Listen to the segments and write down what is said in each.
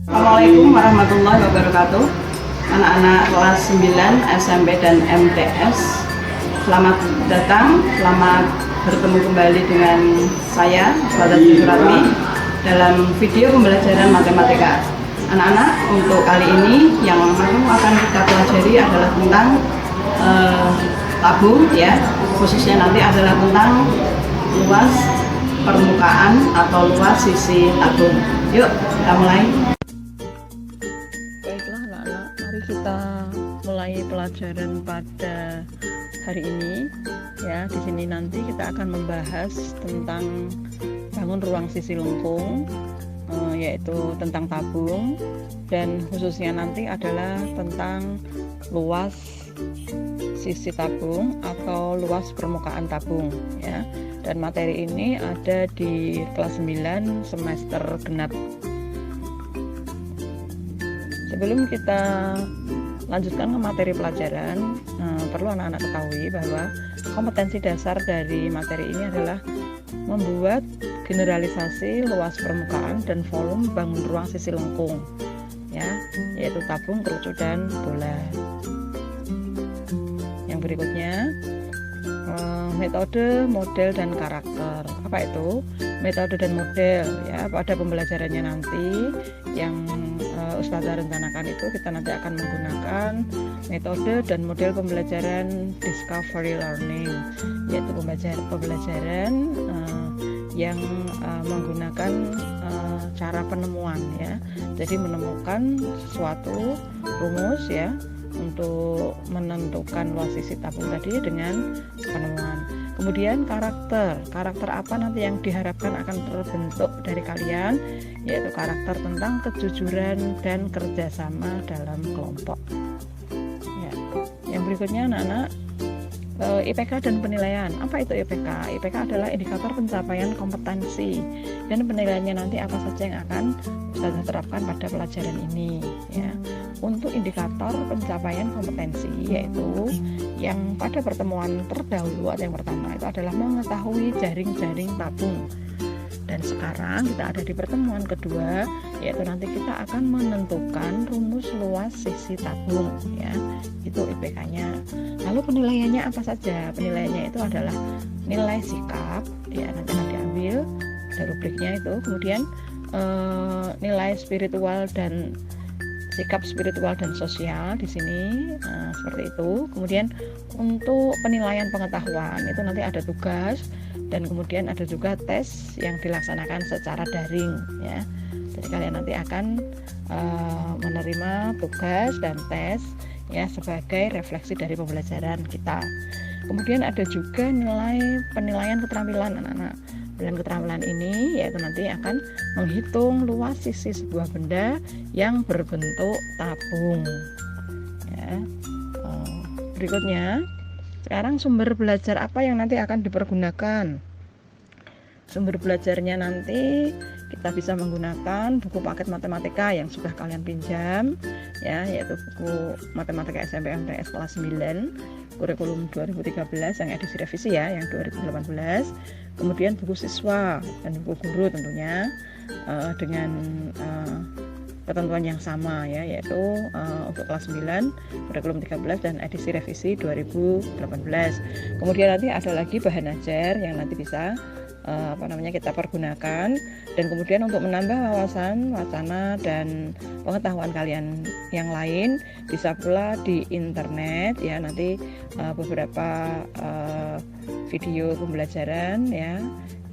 Assalamualaikum warahmatullahi wabarakatuh. Anak-anak kelas 9 SMP dan MTS, selamat datang, selamat bertemu kembali dengan saya, Ustazah Suratmi, dalam video pembelajaran matematika. Anak-anak, untuk kali ini yang akan kita pelajari adalah tentang tabung, ya, khususnya nanti adalah tentang luas permukaan atau luas sisi tabung. Yuk, kita mulai. Baiklah anak-anak, mari kita mulai pelajaran pada hari ini. Ya, di sini nanti kita akan membahas tentang bangun ruang sisi lengkung, yaitu tentang tabung, dan khususnya nanti adalah tentang luas sisi tabung atau luas permukaan tabung, ya. Dan materi ini ada di kelas 9 semester genap. Sebelum kita lanjutkan ke materi pelajaran, perlu anak-anak ketahui bahwa kompetensi dasar dari materi ini adalah membuat generalisasi luas permukaan dan volume bangun ruang sisi lengkung, ya, yaitu tabung, kerucut, dan bola. Yang berikutnya, metode, model, dan karakter. Apa itu metode dan model? Ya, pada pembelajarannya nanti yang Ustazah rencanakan itu kita nanti akan menggunakan metode dan model pembelajaran discovery learning, yaitu pembelajaran yang menggunakan cara penemuan, ya. Jadi menemukan sesuatu rumus, ya, untuk menentukan luas sisi tabung tadi dengan penemuan. Kemudian karakter apa nanti yang diharapkan akan terbentuk dari kalian, yaitu karakter tentang kejujuran dan kerjasama dalam kelompok, ya. Yang berikutnya anak-anak, IPK dan penilaian. Apa itu IPK? IPK adalah indikator pencapaian kompetensi, dan penilaiannya nanti apa saja yang akan kita terapkan pada pelajaran ini, ya. Untuk indikator pencapaian kompetensi, yaitu yang pada pertemuan terdahulu atau yang pertama itu adalah mengetahui jaring-jaring tabung. Dan sekarang kita ada di pertemuan kedua, yaitu nanti kita akan menentukan rumus luas sisi tabung, ya. Itu IPK-nya. Lalu penilaiannya apa saja? Penilaiannya itu adalah nilai sikap, ya, nanti akan diambil ada rubriknya itu. Kemudian nilai spiritual dan sikap spiritual dan sosial di sini, seperti itu. Kemudian untuk penilaian pengetahuan itu nanti ada tugas, dan kemudian ada juga tes yang dilaksanakan secara daring, ya. Jadi kalian nanti akan menerima tugas dan tes, ya, sebagai refleksi dari pembelajaran kita. Kemudian ada juga penilaian keterampilan anak-anak. Penilaian keterampilan ini yaitu nanti akan menghitung luas sisi sebuah benda yang berbentuk tabung, ya. Berikutnya, sekarang sumber belajar apa yang nanti akan dipergunakan? Sumber belajarnya nanti kita bisa menggunakan buku paket matematika yang sudah kalian pinjam, ya, yaitu buku matematika SMP MTS kelas 9 kurikulum 2013 yang edisi revisi, ya, yang 2018. Kemudian buku siswa dan buku guru tentunya dengan ketentuan yang sama, ya, yaitu untuk kelas 9 kurikulum 13 dan edisi revisi 2018. Kemudian nanti ada lagi bahan ajar yang nanti bisa kita pergunakan, dan kemudian untuk menambah wawasan, wacana, dan pengetahuan kalian yang lain bisa pula di internet, ya, nanti beberapa video pembelajaran, ya,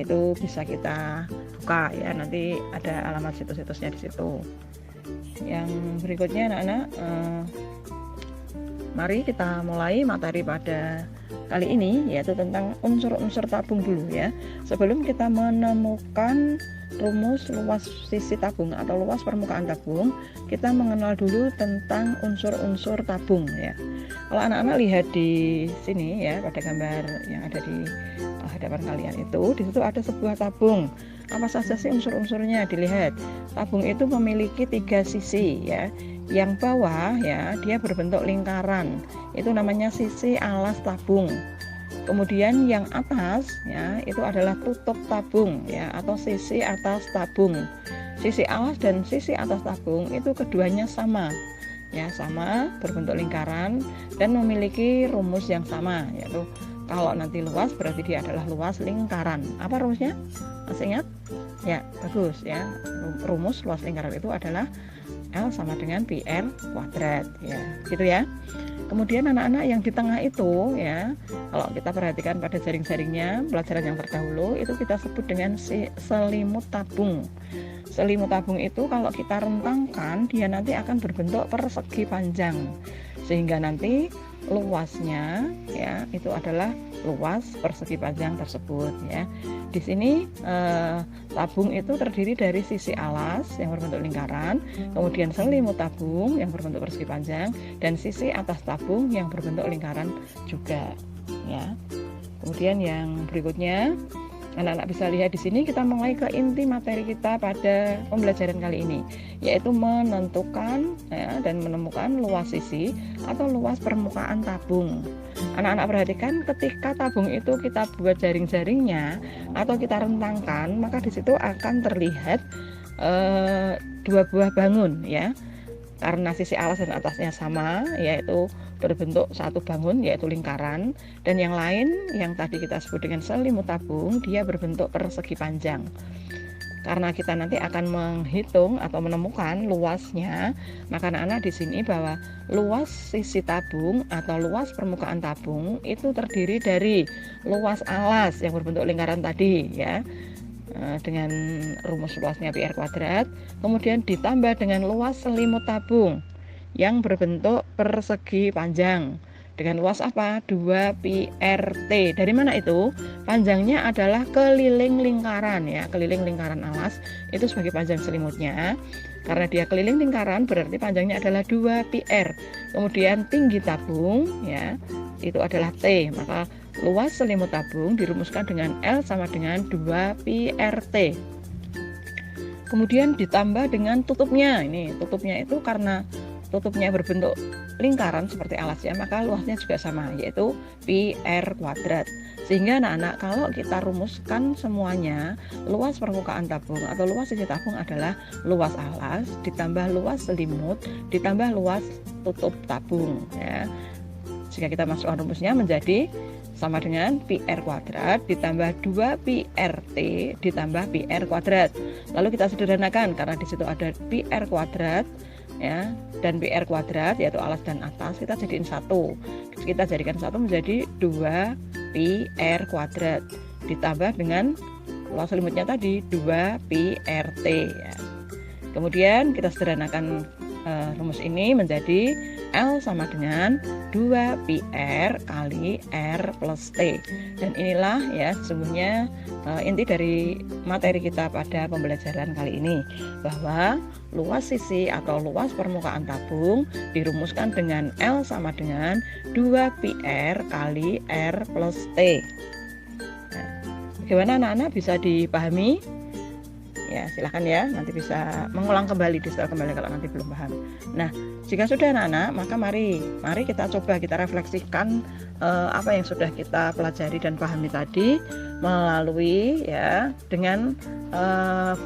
itu bisa kita buka, ya, nanti ada alamat situs-situsnya di situ. Yang berikutnya anak-anak, mari kita mulai materi pada kali ini, yaitu tentang unsur-unsur tabung dulu, ya. Sebelum kita menemukan rumus luas sisi tabung atau luas permukaan tabung, kita mengenal dulu tentang unsur-unsur tabung, ya. Kalau anak-anak lihat di sini, ya, pada gambar yang ada di hadapan kalian itu, di situ ada sebuah tabung. Apa saja sih unsur-unsurnya? Dilihat, tabung itu memiliki 3 sisi, ya. Yang bawah, ya, dia berbentuk lingkaran, itu namanya sisi alas tabung. Kemudian yang atas, ya, itu adalah tutup tabung, ya, atau sisi atas tabung. sisi alas dan sisi atas tabung itu keduanya sama, ya, sama berbentuk lingkaran dan memiliki rumus yang sama, yaitu kalau nanti luas berarti dia adalah luas lingkaran. Apa rumusnya? Masih ingat? Ya, bagus ya. Rumus luas lingkaran itu adalah L sama dengan PR kuadrat, ya, gitu ya. Kemudian anak-anak yang di tengah itu, ya, kalau kita perhatikan pada jaring-jaringnya pelajaran yang terdahulu itu kita sebut dengan selimut tabung. Selimut tabung itu kalau kita rentangkan dia nanti akan berbentuk persegi panjang, sehingga nanti luasnya, ya, itu adalah luas persegi panjang tersebut, ya. Di sini tabung itu terdiri dari sisi alas yang berbentuk lingkaran, kemudian selimut tabung yang berbentuk persegi panjang, dan sisi atas tabung yang berbentuk lingkaran juga, ya. Kemudian yang berikutnya, anak-anak bisa lihat di sini kita mulai ke inti materi kita pada pembelajaran kali ini, yaitu menentukan, ya, dan menemukan luas sisi atau luas permukaan tabung. Anak-anak perhatikan ketika tabung itu kita buat jaring-jaringnya atau kita rentangkan, maka di situ akan terlihat dua buah bangun, ya, karena sisi alas dan atasnya sama, yaitu berbentuk satu bangun yaitu lingkaran, dan yang lain yang tadi kita sebut dengan selimut tabung dia berbentuk persegi panjang. Karena kita nanti akan menghitung atau menemukan luasnya, maka anak-anak di sini bahwa luas sisi tabung atau luas permukaan tabung itu terdiri dari luas alas yang berbentuk lingkaran tadi, ya, dengan rumus luasnya PR kuadrat, kemudian ditambah dengan luas selimut tabung yang berbentuk persegi panjang dengan luas apa? 2πRT. Dari mana itu? Panjangnya adalah keliling lingkaran, ya, keliling lingkaran alas itu sebagai panjang selimutnya. Karena dia keliling lingkaran berarti panjangnya adalah 2πR. Kemudian tinggi tabung, ya, itu adalah T, maka luas selimut tabung dirumuskan dengan L sama dengan 2πRT. Kemudian ditambah dengan tutupnya. Ini tutupnya itu karena tutupnya berbentuk lingkaran seperti alas, ya, maka luasnya juga sama, yaitu PR kuadrat. Sehingga anak-anak kalau kita rumuskan semuanya, luas permukaan tabung atau luas sisi tabung adalah luas alas ditambah luas selimut ditambah luas tutup tabung, ya. Jika kita masukkan rumusnya menjadi sama dengan PR kuadrat ditambah 2πRT ditambah PR kuadrat. Lalu kita sederhanakan karena di situ ada PR kuadrat, ya, dan PR kuadrat yaitu alas dan atas, kita jadiin satu. Kita jadikan satu menjadi 2πR kuadrat ditambah dengan luas selimutnya tadi 2πRT, ya. Kemudian kita sederhanakan rumus ini menjadi L sama dengan 2πR kali R plus T. Dan inilah, ya, sesungguhnya inti dari materi kita pada pembelajaran kali ini, bahwa luas sisi atau luas permukaan tabung dirumuskan dengan L sama dengan 2πR kali R plus T. Nah, bagaimana anak-anak, bisa dipahami? Ya, silahkan, ya, nanti bisa mengulang kembali, disetel kembali kalau nanti belum paham. Nah, jika sudah anak-anak, maka mari kita coba kita refleksikan apa yang sudah kita pelajari dan pahami tadi melalui, ya, dengan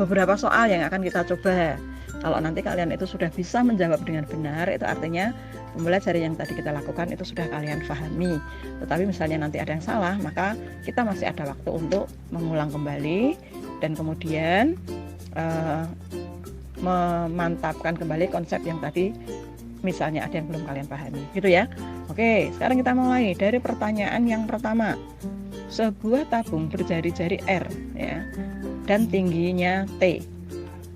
beberapa soal yang akan kita coba. Kalau nanti kalian itu sudah bisa menjawab dengan benar, itu artinya pembelajaran yang tadi kita lakukan itu sudah kalian pahami. Tetapi misalnya nanti ada yang salah, maka kita masih ada waktu untuk mengulang kembali dan kemudian memantapkan kembali konsep yang tadi misalnya ada yang belum kalian pahami, gitu ya. Oke, sekarang kita mulai dari pertanyaan yang pertama. Sebuah tabung berjari-jari R, ya, dan tingginya T.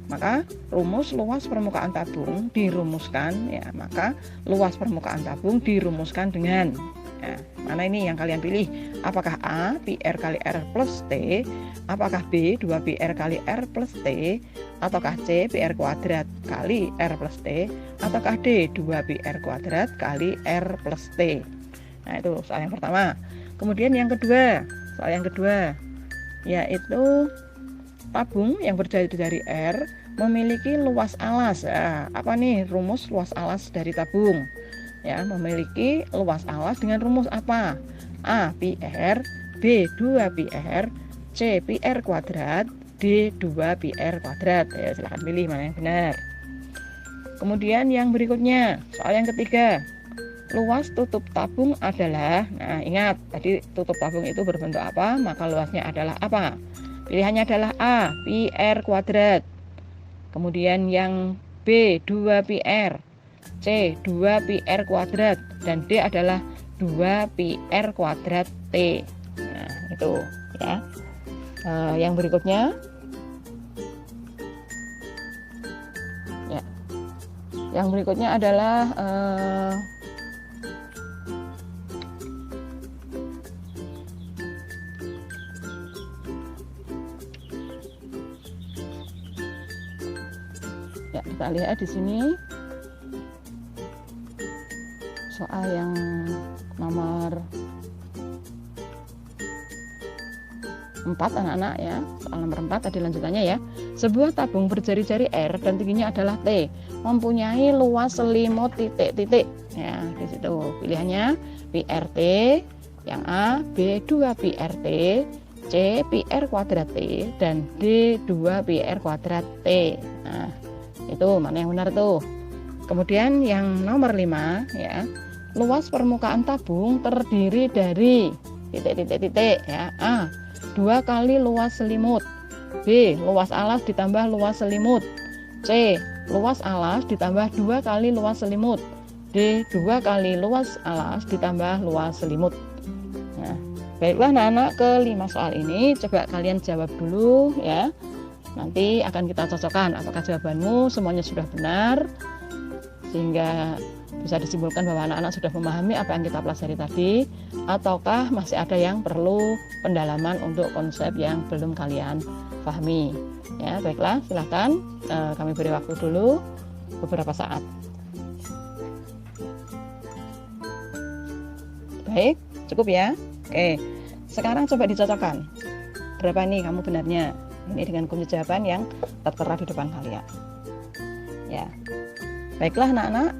Maka rumus luas permukaan tabung dirumuskan, ya, maka luas permukaan tabung dirumuskan dengan, ya, mana ini yang kalian pilih? Apakah A, PR kali R plus T, apakah B, 2πR kali R plus T, ataukah C, PR kuadrat kali R plus T, ataukah D, 2πR kuadrat kali R plus T. Nah, itu soal yang pertama. Kemudian yang kedua, soal yang kedua yaitu tabung yang berjari-jari R memiliki luas alas. Ya, apa nih rumus luas alas dari tabung? Ya, memiliki luas alas dengan rumus apa? A, PR, B, 2πR, C, PR kuadrat, D2πr kuadrat. Ya, silahkan pilih mana yang benar. Kemudian yang berikutnya, soal yang ketiga, luas tutup tabung adalah, nah ingat tadi tutup tabung itu berbentuk apa, maka luasnya adalah apa? Pilihannya adalah A, πr kuadrat. Kemudian yang B, 2πr, C, 2πr kuadrat, dan D adalah 2πr kuadrat T. Nah, itu ya. Yang berikutnya, ya, yang berikutnya adalah ya, kita lihat di sini soal yang nomor 4 anak-anak ya. Soal nomor 4 tadi lanjutannya ya. Sebuah tabung berjari-jari R dan tingginya adalah T, mempunyai luas selimut titik-titik. Ya, di situ pilihannya PRT yang A, B 2PRT, C PR kuadrat T, dan D 2PR kuadrat T. Nah, itu mana yang benar tuh? Kemudian yang nomor 5 ya. Luas permukaan tabung terdiri dari titik-titik-titik ya. A, 2 kali luas selimut. B, luas alas ditambah luas selimut. C, luas alas ditambah 2 kali luas selimut. D, 2 kali luas alas ditambah luas selimut. Nah, baiklah anak-anak, ke 5 soal ini coba kalian jawab dulu ya. Nanti akan kita cocokkan apakah jawabanmu semuanya sudah benar, sehingga bisa disimpulkan bahwa anak-anak sudah memahami apa yang kita pelajari tadi, ataukah masih ada yang perlu pendalaman untuk konsep yang belum kalian pahami. Ya, baiklah, silahkan kami beri waktu dulu beberapa saat. Baik, cukup ya. Oke, sekarang coba dicocokkan. Berapa nih kamu benarnya? Ini dengan kunci jawaban yang tertera di depan kalian. Ya. Baiklah anak-anak,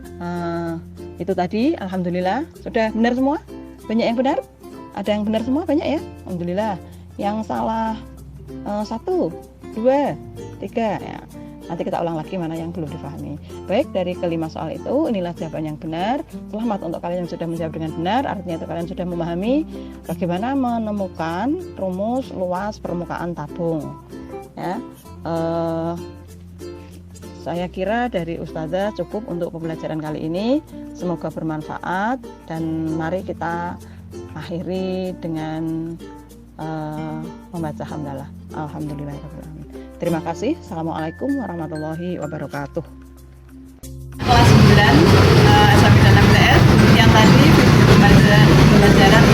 itu tadi alhamdulillah sudah benar semua. Banyak yang benar? Ada yang benar semua? Banyak ya? Alhamdulillah. Yang salah 1, 2, 3 ya. Nanti kita ulang lagi mana yang belum dipahami. Baik, dari ke-5 soal itu inilah jawaban yang benar. Selamat untuk kalian yang sudah menjawab dengan benar. Artinya itu kalian sudah memahami bagaimana menemukan rumus luas permukaan tabung. Ya. Saya kira dari Ustazah cukup untuk pembelajaran kali ini. Semoga bermanfaat dan mari kita akhiri dengan membaca hamdalah. Alhamdulillahirrahmanirrahim. Terima kasih. Assalamualaikum warahmatullahi wabarakatuh. Kelas 9 SMP dan MTS yang tadi pembelajaran